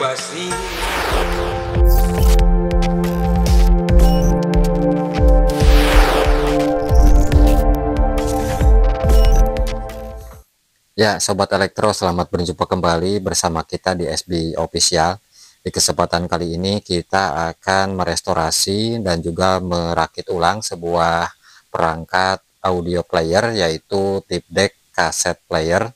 basi. Ya, Sobat Elektro, selamat berjumpa kembali bersama kita di SB Official. Di kesempatan kali ini kita akan merestorasi dan juga merakit ulang sebuah perangkat audio player, yaitu Tip Deck Cassette Player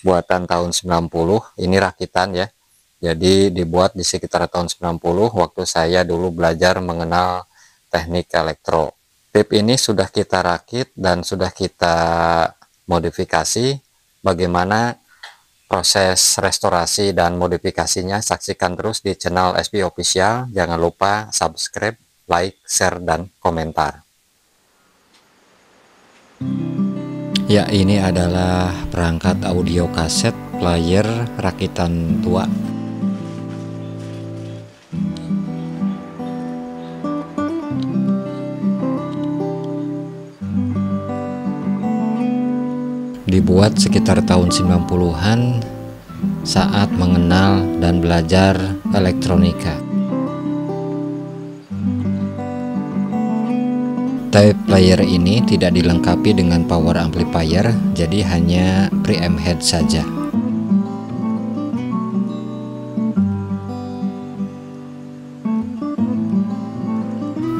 buatan tahun 90. Ini rakitan ya. Jadi dibuat di sekitar tahun 90 waktu saya dulu belajar mengenal teknik elektro. Tip ini sudah kita rakit dan sudah kita modifikasi. Bagaimana proses restorasi dan modifikasinya, saksikan terus di channel SB Official. Jangan lupa subscribe, like, share, dan komentar. Ya, ini adalah perangkat audio kaset player rakitan tua. Dibuat sekitar tahun 90-an saat mengenal dan belajar elektronika. Tape player ini tidak dilengkapi dengan power amplifier, jadi hanya preamp head saja.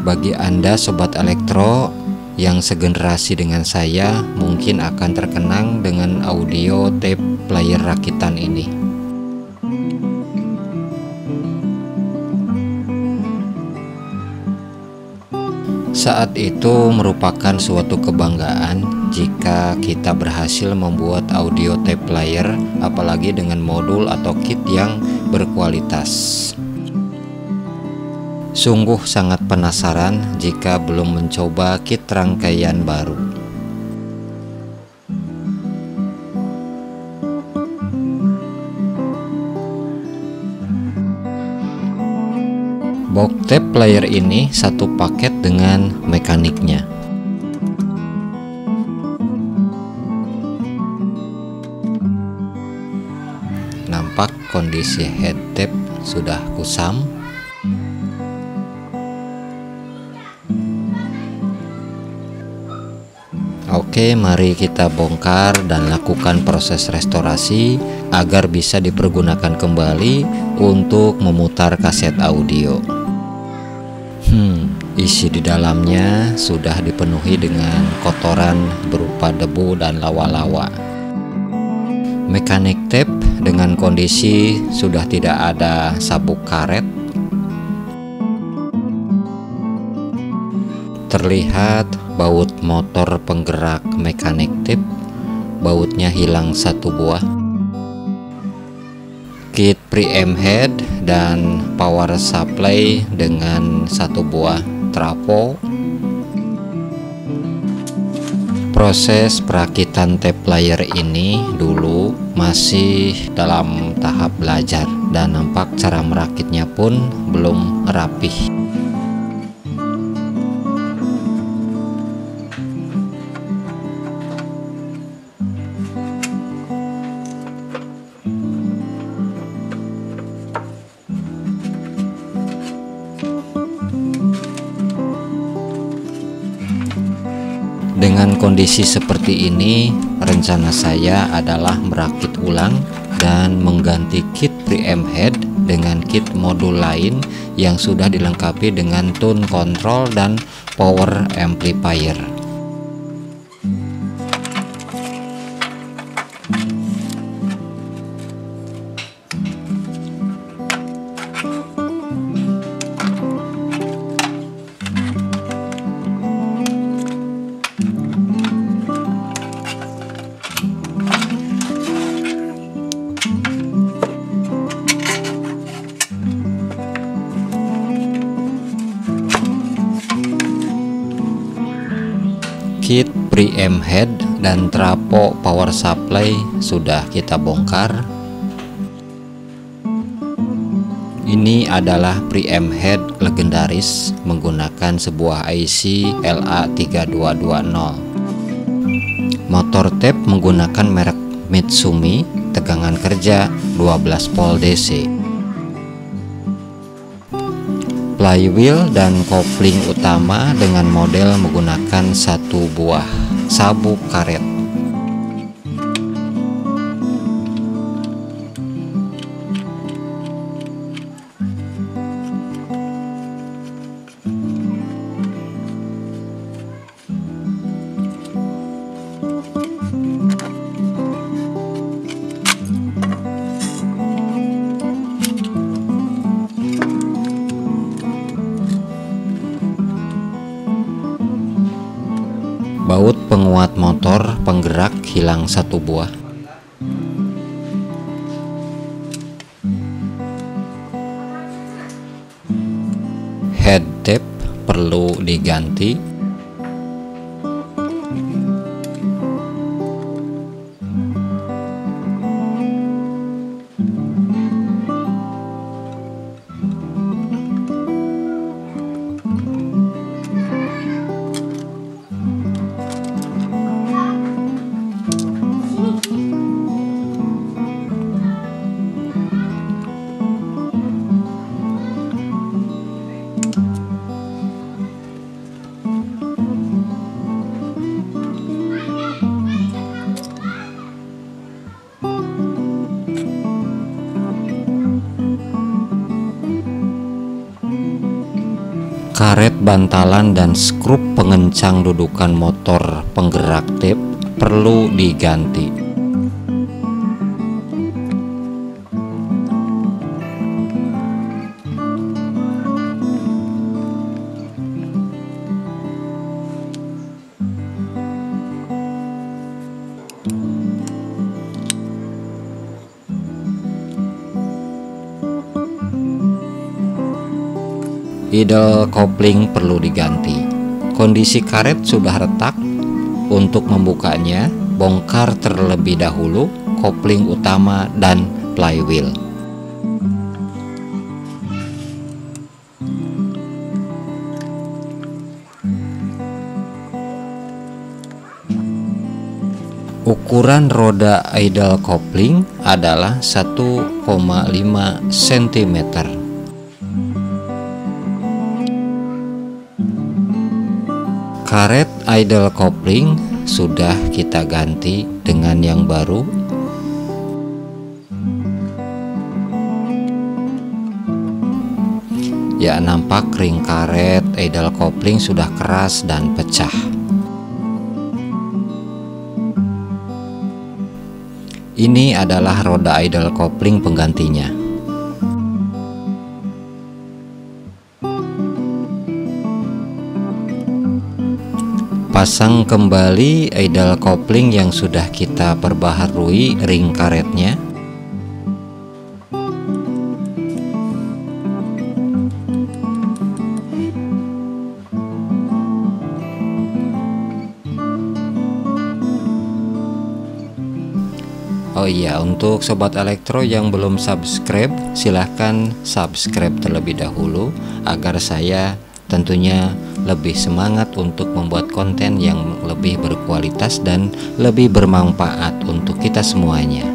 Bagi Anda sobat elektro yang segenerasi dengan saya, mungkin akan terkenang dengan audio tape player rakitan ini. Saat itu merupakan suatu kebanggaan jika kita berhasil membuat audio tape player, apalagi dengan modul atau kit yang berkualitas. Sungguh sangat penasaran jika belum mencoba kit rangkaian baru. Box tape player ini satu paket dengan mekaniknya. Nampak kondisi head tape sudah kusam. Oke, mari kita bongkar dan lakukan proses restorasi agar bisa dipergunakan kembali untuk memutar kaset audio. Isi di dalamnya sudah dipenuhi dengan kotoran berupa debu dan lawa-lawa. Mekanik tape dengan kondisi sudah tidak ada sabuk karet. Terlihat baut motor penggerak mekanik tape, bautnya hilang satu buah. Kit preamp head dan power supply dengan satu buah trafo. Proses perakitan tape player ini dulu masih dalam tahap belajar dan nampak cara merakitnya pun belum rapih. Dengan kondisi seperti ini, rencana saya adalah merakit ulang dan mengganti kit preamp head dengan kit modul lain yang sudah dilengkapi dengan tone control dan power amplifier. Kit preamp head dan trafo power supply sudah kita bongkar. Ini adalah preamp head legendaris menggunakan sebuah IC LA3220. Motor tape menggunakan merek Mitsumi, tegangan kerja 12 volt DC. flywheel dan kopling utama dengan model menggunakan satu buah sabuk karet. Baut penguat motor penggerak hilang satu buah. Head tape perlu diganti. Karet bantalan dan skrup pengencang dudukan motor penggerak tape perlu diganti. Idle kopling perlu diganti. Kondisi karet sudah retak. Untuk membukanya, bongkar terlebih dahulu kopling utama dan flywheel. Ukuran roda idle kopling adalah 1,5 cm. Karet idle kopling sudah kita ganti dengan yang baru. Ya, nampak ring karet idle kopling sudah keras dan pecah. Ini adalah roda idle kopling penggantinya. Pasang kembali idle kopling yang sudah kita perbaharui ring karetnya. Oh iya, untuk sobat elektro yang belum subscribe, silahkan subscribe terlebih dahulu agar saya tentunya lebih semangat untuk membuat konten yang lebih berkualitas dan lebih bermanfaat untuk kita semuanya.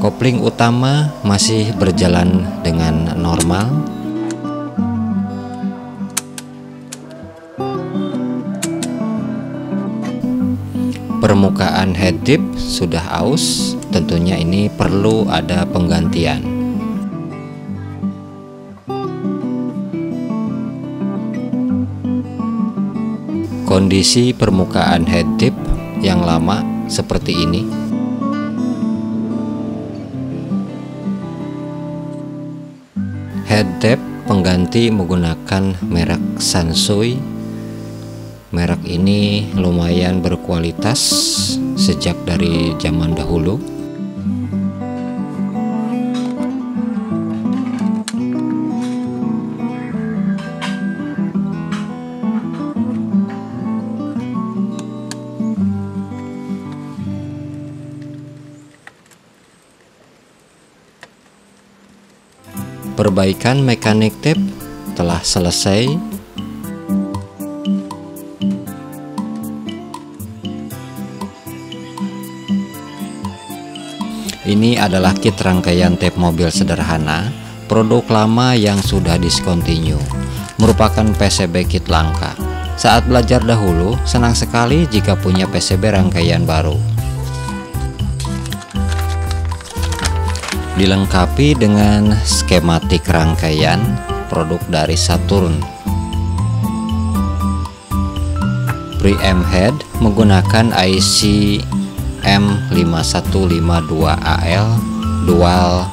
Kopling utama masih berjalan dengan normal. Permukaan head dip sudah aus, tentunya ini perlu ada penggantian. Kondisi permukaan head dip yang lama seperti ini. Head dip pengganti menggunakan merek Sansui. Merek ini lumayan berkualitas sejak dari zaman dahulu. Perbaikan mekanik tape telah selesai. Ini adalah kit rangkaian tape mobil sederhana, produk lama yang sudah discontinue, merupakan PCB kit langka. Saat belajar dahulu, senang sekali jika punya PCB rangkaian baru. Dilengkapi dengan skematik rangkaian produk dari Saturn. Preamp head menggunakan IC M5152AL dual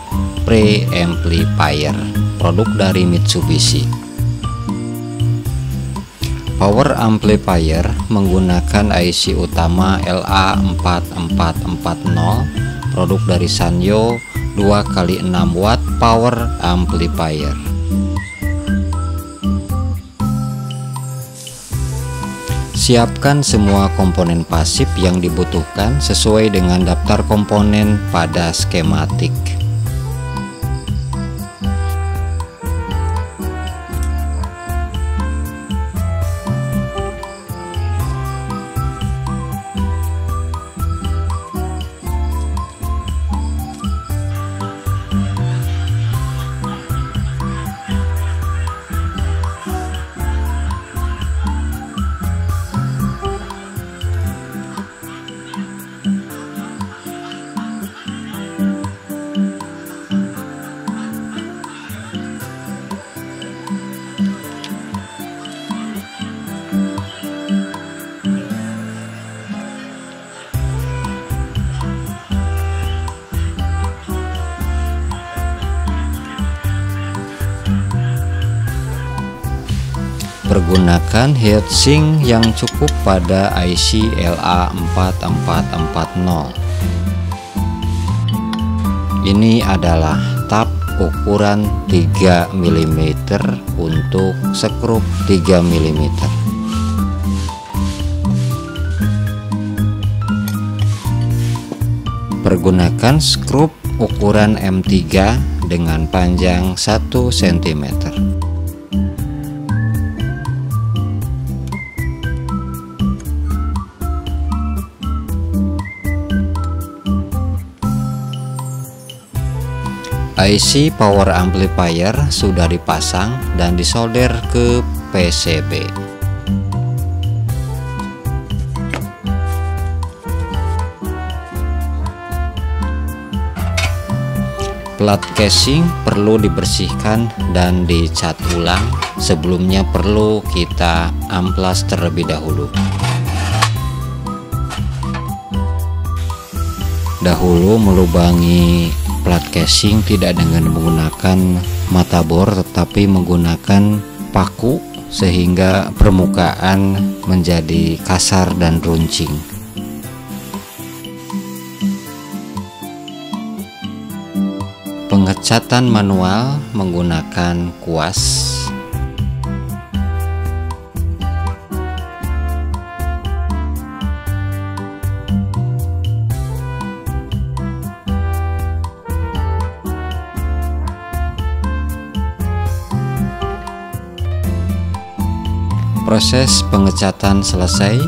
preamplifier, produk dari Mitsubishi. Power amplifier menggunakan IC utama LA4440, produk dari Sanyo, 2x6 watt power amplifier. Siapkan semua komponen pasif yang dibutuhkan sesuai dengan daftar komponen pada skematik. Pergunakan heatsink yang cukup pada IC LA4440. Ini adalah tab ukuran 3 mm untuk skrup 3 mm. Pergunakan skrup ukuran M3 dengan panjang 1 cm. IC power amplifier sudah dipasang dan disolder ke PCB. Plat casing perlu dibersihkan dan dicat ulang. Sebelumnya perlu kita amplas terlebih dahulu. Dahulu melubangi plat casing tidak dengan menggunakan mata bor, tetapi menggunakan paku sehingga permukaan menjadi kasar dan runcing. Pengecatan manual menggunakan kuas. Proses pengecatan selesai.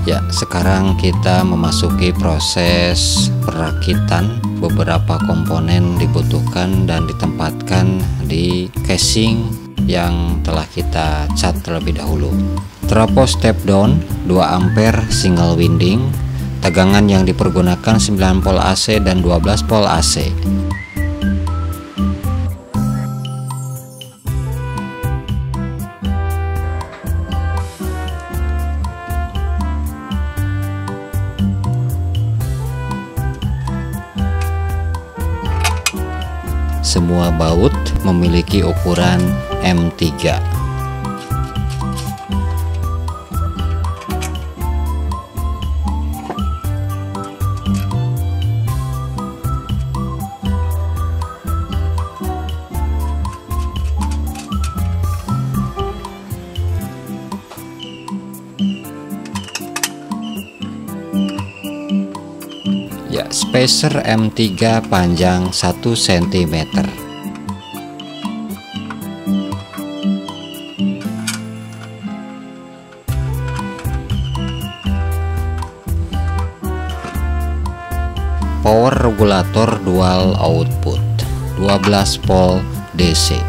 Ya, Sekarang kita memasuki proses perakitan. Beberapa komponen dibutuhkan dan ditempatkan di casing yang telah kita cat terlebih dahulu. Trafo step down 2 ampere single winding. Tegangan yang dipergunakan 9 volt AC dan 12 volt AC. Semua baut memiliki ukuran M3. Ya, spacer M3 panjang 1 cm. Power regulator dual output 12 volt DC.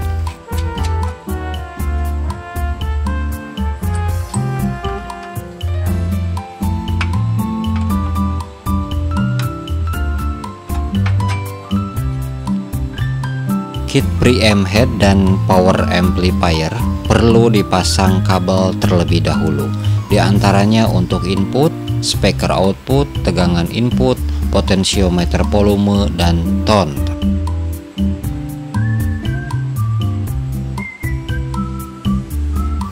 Kit preamp head dan power amplifier perlu dipasang kabel terlebih dahulu. Di antaranya untuk input, speaker output, tegangan input, potensiometer volume, dan tone.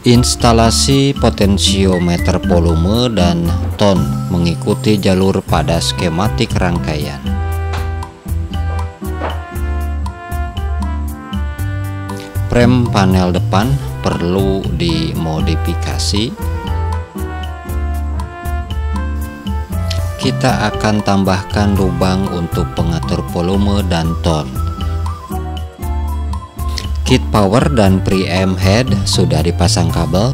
Instalasi potensiometer volume dan tone mengikuti jalur pada skematik rangkaian. Frame panel depan perlu dimodifikasi. Kita akan tambahkan lubang untuk pengatur volume dan tone. Kit power dan preamp head sudah dipasang kabel.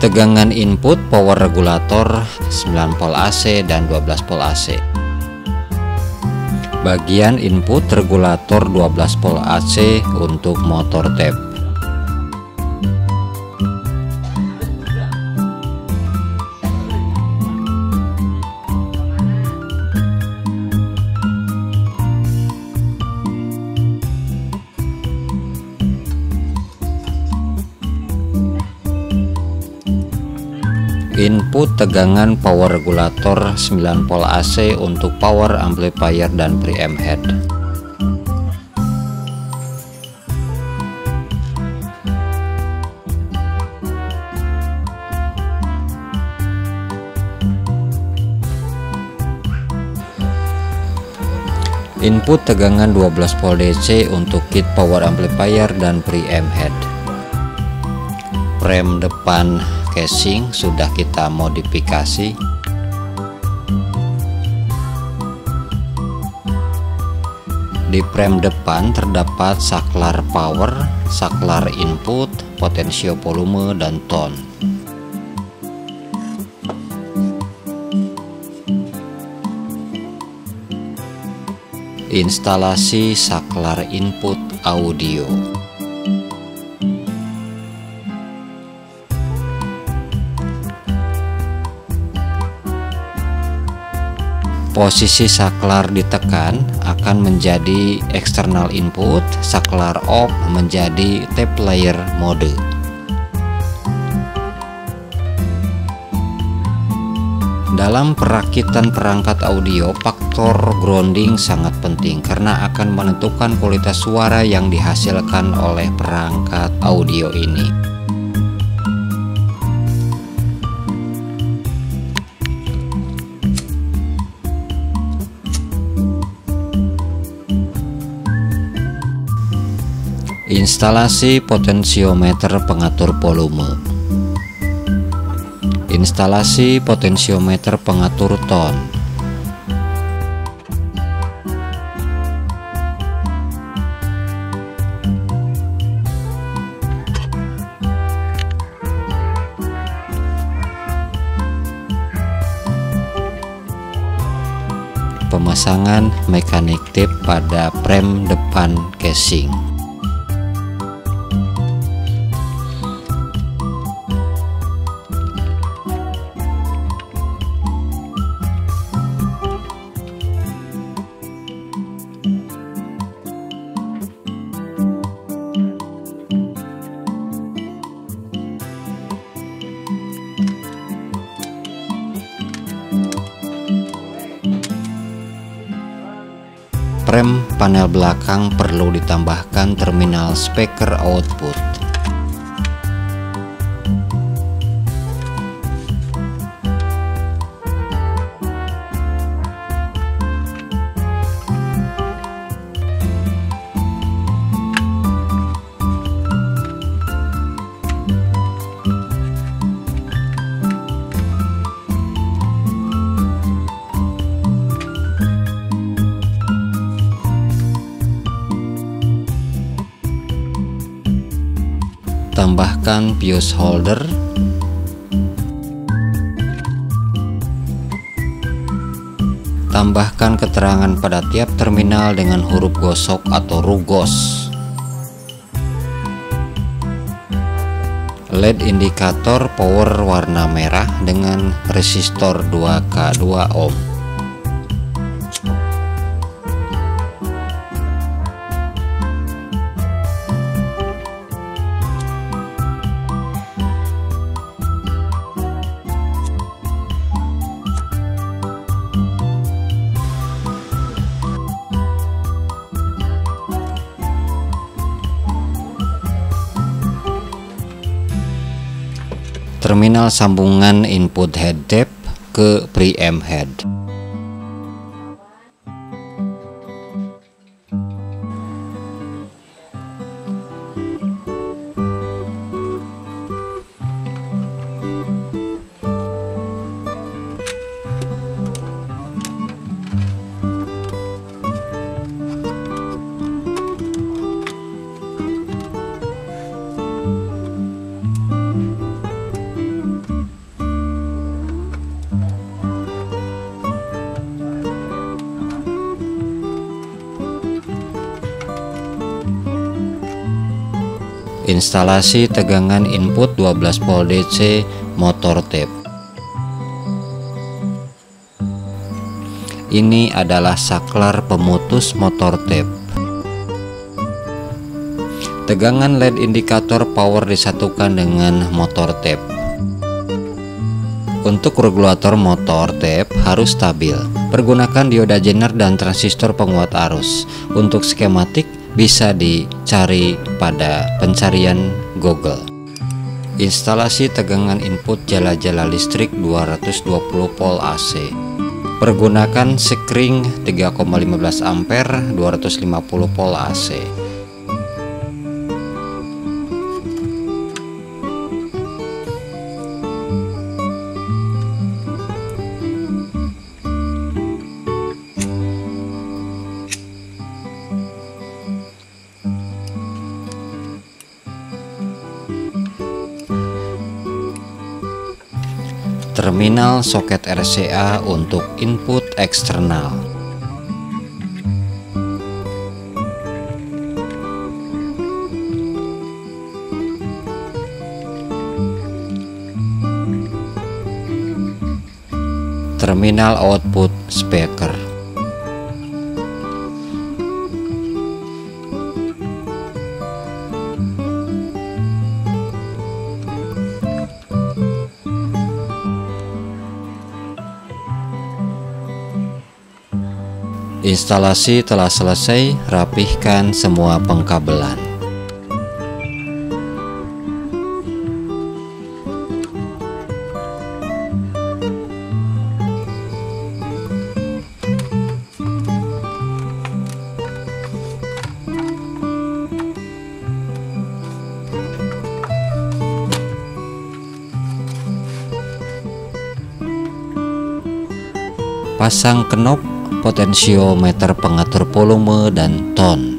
Tegangan input power regulator 9 volt AC dan 12 volt AC. Bagian input regulator 12 volt AC untuk motor tap. Input tegangan power regulator 9 volt AC untuk power amplifier dan preamp head. Input tegangan 12 volt DC untuk kit power amplifier dan preamp head. Frame depan casing sudah kita modifikasi. Di frame depan terdapat saklar power, saklar input, potensio volume, dan tone. Instalasi saklar input audio. Posisi saklar ditekan akan menjadi external input, saklar off menjadi tape player mode. Dalam perakitan perangkat audio, faktor grounding sangat penting karena akan menentukan kualitas suara yang dihasilkan oleh perangkat audio ini. Instalasi potensiometer pengatur volume. Instalasi potensiometer pengatur ton. Pemasangan mekanik tip pada frame depan casing. Frame panel belakang perlu ditambahkan terminal speaker output. Tambahkan fuse holder, tambahkan keterangan pada tiap terminal dengan huruf gosok atau rugos. LED indikator power warna merah dengan resistor 2K 2 ohm. Terminal sambungan input head tap ke preamp head. Instalasi tegangan input 12 volt DC motor tape. Ini adalah saklar pemutus motor tape. Tegangan LED indikator power disatukan dengan motor tape. Untuk regulator motor tape harus stabil. Pergunakan dioda jener dan transistor penguat arus. Untuk skematik bisa dicari pada pencarian Google. Instalasi tegangan input jala-jala listrik 220 volt AC. Pergunakan sekring 3,15 ampere 250 volt AC. Terminal soket RCA untuk input eksternal. Terminal output speaker. Instalasi telah selesai, rapihkan semua pengkabelan. Pasang knop potensiometer pengatur volume dan tone.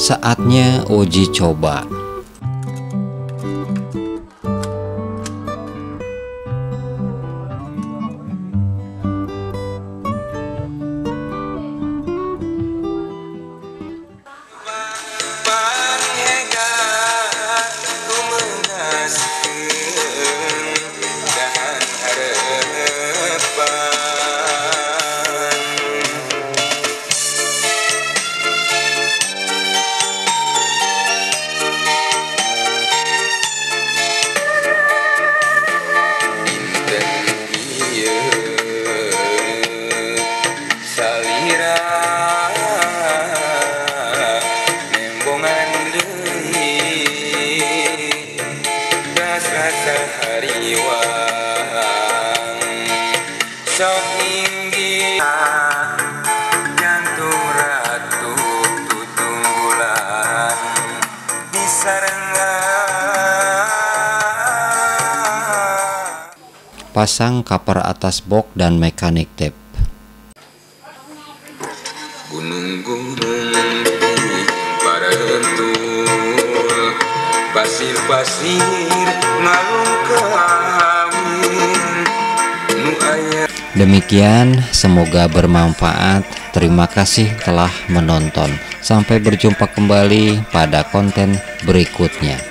Saatnya uji coba. Pasang cover atas box dan mekanik tape. Gunung-gunung pada rentul, pasir-pasir ngalung kawin nu aya. Demikian, semoga bermanfaat. Terima kasih telah menonton. Sampai berjumpa kembali pada konten berikutnya.